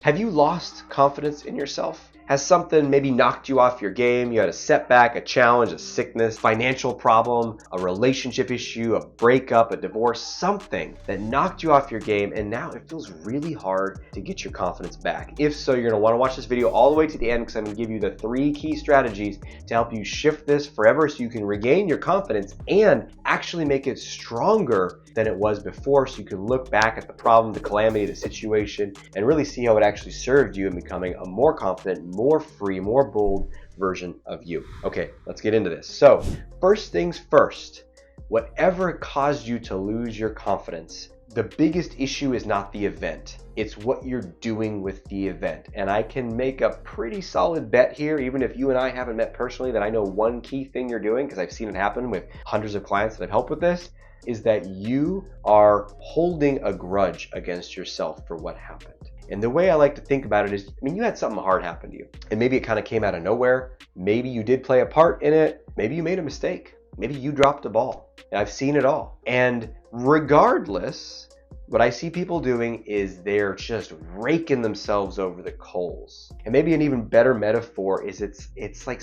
Have you lost confidence in yourself? Has something maybe knocked you off your game? You had a setback, a challenge, a sickness, financial problem, a relationship issue, a breakup, a divorce, something that knocked you off your game, and now it feels really hard to get your confidence back. If so, you're gonna wanna watch this video all the way to the end because I'm gonna give you the 3 key strategies to help you shift this forever so you can regain your confidence and actually make it stronger than it was before, so you can look back at the problem, the calamity, the situation, and really see how it actually served you in becoming a more confident, more free, more bold version of you. Okay, let's get into this. So, first things first, whatever caused you to lose your confidence, the biggest issue is not the event. It's what you're doing with the event. And I can make a pretty solid bet here, even if you and I haven't met personally, that I know one key thing you're doing, because I've seen it happen with hundreds of clients that I've helped with this, is that you are holding a grudge against yourself for what happened. And the way I like to think about it is, you had something hard happen to you, and maybe it kind of came out of nowhere. Maybe you did play a part in it. Maybe you made a mistake. Maybe you dropped a ball. And I've seen it all. And regardless, what I see people doing is they're just raking themselves over the coals. And maybe an even better metaphor is it's like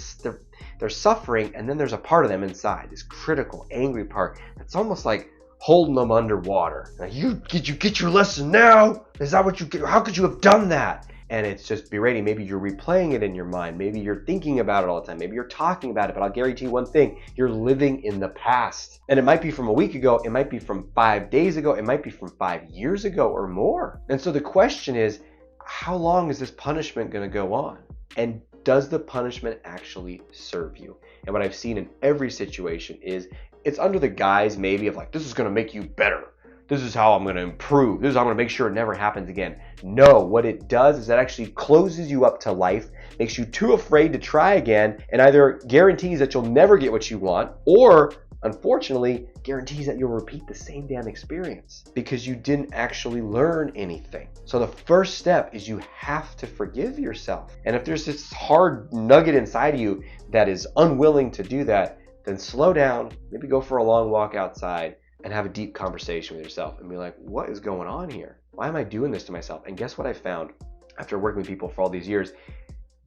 they're suffering, and then there's a part of them inside, this critical, angry part that's almost like holding them underwater. Like, did you get your lesson now? Is that what you get? How could you have done that? And it's just berating. Maybe you're replaying it in your mind. Maybe you're thinking about it all the time. Maybe you're talking about it, but I'll guarantee you one thing, you're living in the past. And it might be from a week ago, it might be from 5 days ago, it might be from 5 years ago or more. And so the question is, how long is this punishment gonna go on? And does the punishment actually serve you? And what I've seen in every situation is it's under the guise maybe of like, this is gonna make you better. This is how I'm gonna improve. This is how I'm gonna make sure it never happens again. No, what it does is it actually closes you up to life, makes you too afraid to try again, and either guarantees that you'll never get what you want, or unfortunately, guarantees that you'll repeat the same damn experience because you didn't actually learn anything. So the first step is you have to forgive yourself. And if there's this hard nugget inside of you that is unwilling to do that, then slow down, maybe go for a long walk outside and have a deep conversation with yourself and be like, what is going on here? Why am I doing this to myself? And guess what I found after working with people for all these years?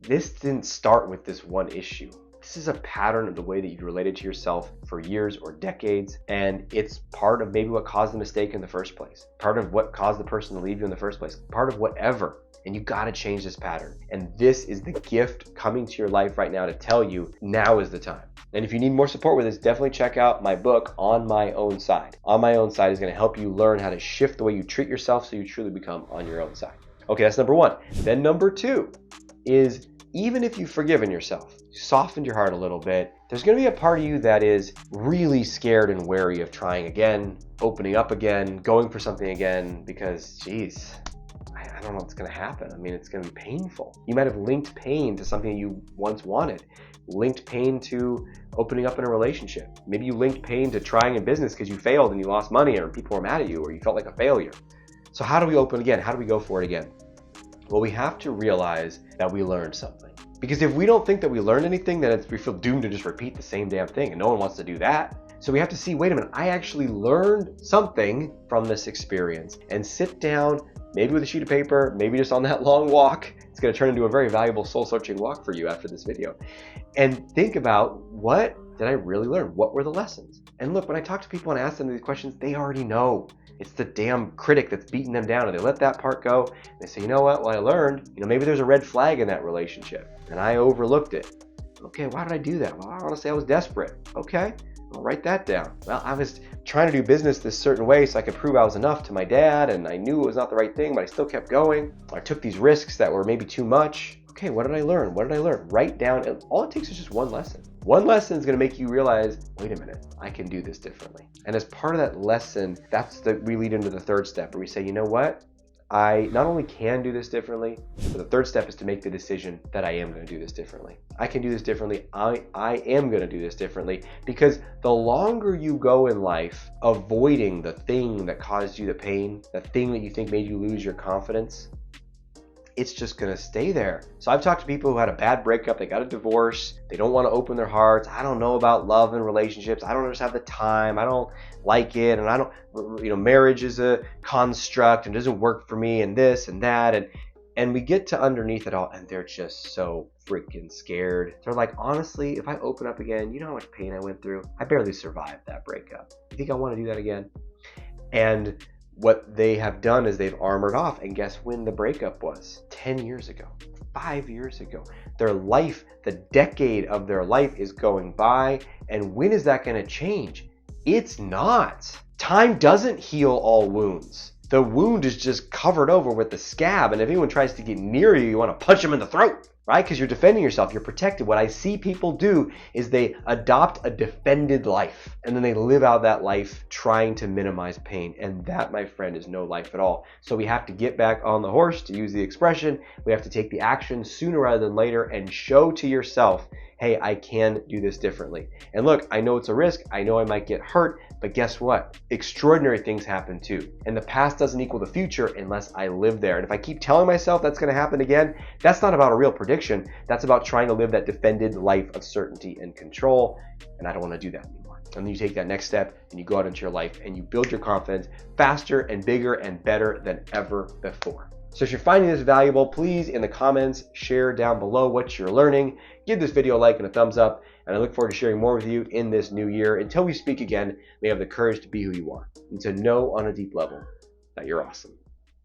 This didn't start with this one issue. This is a pattern of the way that you related to yourself for years or decades, and it's part of maybe what caused the mistake in the first place, part of what caused the person to leave you in the first place, part of whatever. And you gotta change this pattern. And this is the gift coming to your life right now to tell you now is the time. And if you need more support with this, definitely check out my book, On My Own Side. On My Own Side is gonna help you learn how to shift the way you treat yourself so you truly become on your own side. Okay, that's number 1. Then number 2 is, even if you've forgiven yourself, softened your heart a little bit, there's gonna be a part of you that is really scared and wary of trying again, opening up again, going for something again, because geez, I don't know what's gonna happen. It's gonna be painful. You might have linked pain to something you once wanted, linked pain to opening up in a relationship. Maybe you linked pain to trying in business because you failed and you lost money, or people were mad at you, or you felt like a failure. So how do we open again? How do we go for it again? Well, we have to realize that we learned something. Because if we don't think that we learned anything, then we feel doomed to just repeat the same damn thing, and no one wants to do that. So we have to see, wait a minute, I actually learned something from this experience, and sit down, maybe with a sheet of paper, maybe just on that long walk. It's gonna turn into a very valuable soul-searching walk for you after this video. And think about, what did I really learn? What were the lessons? And look, when I talk to people and ask them these questions, they already know. It's the damn critic that's beating them down, and they let that part go. They say, you know what, well, I learned, maybe there's a red flag in that relationship, and I overlooked it. Okay, why did I do that? Well, I want to say I was desperate. Okay, I'll write that down. Well, I was trying to do business this certain way so I could prove I was enough to my dad, and I knew it was not the right thing, but I still kept going. I took these risks that were maybe too much. Okay, what did I learn? What did I learn? Write down, and all it takes is just one lesson. One lesson is going to make you realize, wait a minute, I can do this differently. And as part of that lesson, we lead into the third step, where we say, you know what? I not only can do this differently, but the third step is to make the decision that I am going to do this differently. I can do this differently. I am going to do this differently, because the longer you go in life avoiding the thing that caused you the pain, the thing that you think made you lose your confidence, it's just gonna stay there. So I've talked to people who had a bad breakup, they got a divorce, they don't want to open their hearts. I don't know about love and relationships. I don't just have the time. I don't like it, and marriage is a construct and doesn't work for me, and this and that. And And we get to underneath it all, and they're just so freaking scared. They're like, honestly, if I open up again, you know how much pain I went through? I barely survived that breakup. You think I want to do that again? And what they have done is they've armored off. And guess when the breakup was? 10 years ago, 5 years ago. Their life, the decade of their life is going by. And when is that going to change? It's not. Time doesn't heal all wounds. The wound is just covered over with the scab, and if anyone tries to get near you, you want to punch them in the throat, right? Because you're defending yourself, you're protected. What I see people do is they adopt a defended life, and then they live out that life trying to minimize pain, and that, my friend, is no life at all. So we have to get back on the horse, to use the expression. We have to take the action sooner rather than later and show to yourself, hey, I can do this differently. And look, I know it's a risk. I know I might get hurt, but guess what? Extraordinary things happen too. And the past doesn't equal the future unless I live there. And if I keep telling myself that's gonna happen again, that's not about a real prediction. That's about trying to live that defended life of certainty and control. And I don't wanna do that anymore. And then you take that next step and you go out into your life and you build your confidence faster and bigger and better than ever before. So if you're finding this valuable, please in the comments, share down below what you're learning. Give this video a like and a thumbs up, and I look forward to sharing more with you in this new year. Until we speak again, may you have the courage to be who you are and to know on a deep level that you're awesome.